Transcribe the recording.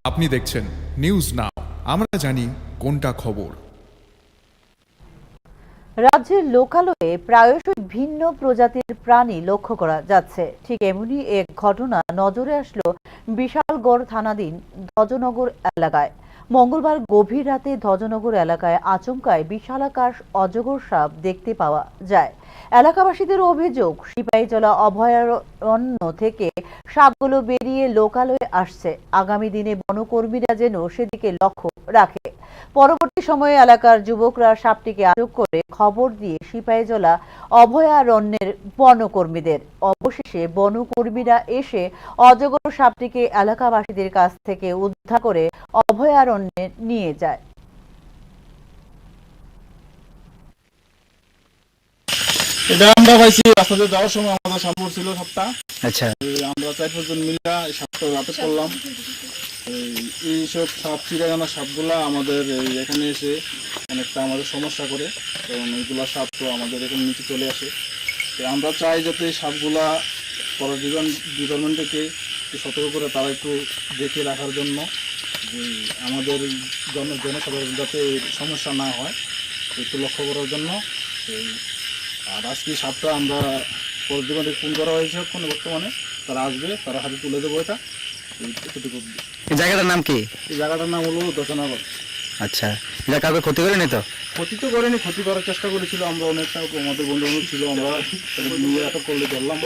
আপনি দেখছেন news now, আমরা জানি কোনটা খবর। রাজ্যের লোকালয়ে প্রায়শই ভিন্ন প্রজাতির প্রাণী লক্ষ্য করা যাচ্ছে। ঠিক এমনই এক ঘটনা নজরে আসলো বিশালগড় থানাধীন ধ্বজনগর এলাকায়। মঙ্গলবার গভীর রাতে ধ্বজনগর এলাকায় আচমকায় বিশালাকার অজগর সাপ দেখতে পাওয়া যায়। এলাকাবাসীদের অভিযোগ, সিপাহীজলা অভয়ারণ্য থেকে সাপগুলো বেরিয়ে লোকালয়ে আসছে। আগামী দিনে বনকর্মীরা যেন সেদিকে লক্ষ্য রাখে। পরবর্তী সময়ে এলাকার যুবকরা সাপটিকে আটক করে খবর দিয়ে সিপাহীজলা অভয়ারণ্যের বনকর্মীদের। অবশেষে বনকর্মীরা এসে অজগর সাপটিকে এলাকাবাসীদের কাছ থেকে উদ্ধার করে অভয়ারণ্যে নিয়ে যায়। এটা আমরা পাইছি রাস্তাতে যাওয়ার সময় আমাদের সাপ ছিল সাপটা। আচ্ছা, আমরা 4-5 জন মিলে সাপটা আটক করলাম। এইসব সাপ চিড়াগানা সাপগুলা আমাদের এখানে এসে অনেকটা আমাদের সমস্যা করে, কারণ এইগুলা সাপ তো আমাদের এখানে নিচে চলে আসে। তো আমরা চাই যাতে সাপগুলা ফরেস্ট ডিপার্টমেন্ট থেকে একটু সতর্ক করে তারা একটু দেখে রাখার জন্য, যে আমাদের জনসাধারণ যাতে সমস্যা না হয় একটু লক্ষ্য করার জন্য। আর আজকে সাপটা আমরা ফরেস্ট ডিপার্টমেন্টে ফোন করা হয়েছে, ফোনে বর্তমানে তারা আসবে, তারা হাতে তুলে দেবো এটা। এতটুকু। এই জায়গাটার নাম কি? এই জায়গাটার নাম হলো দশনগর। আচ্ছা, এটা কাউকে ক্ষতি করেনি তো? ক্ষতি তো করেনি, ক্ষতি করার চেষ্টা করেছিল। আমরা অনেকটা, আমাদের বন্ধু বান্ধব ছিল, আমরা নিয়ে আটক করলে ধরলাম।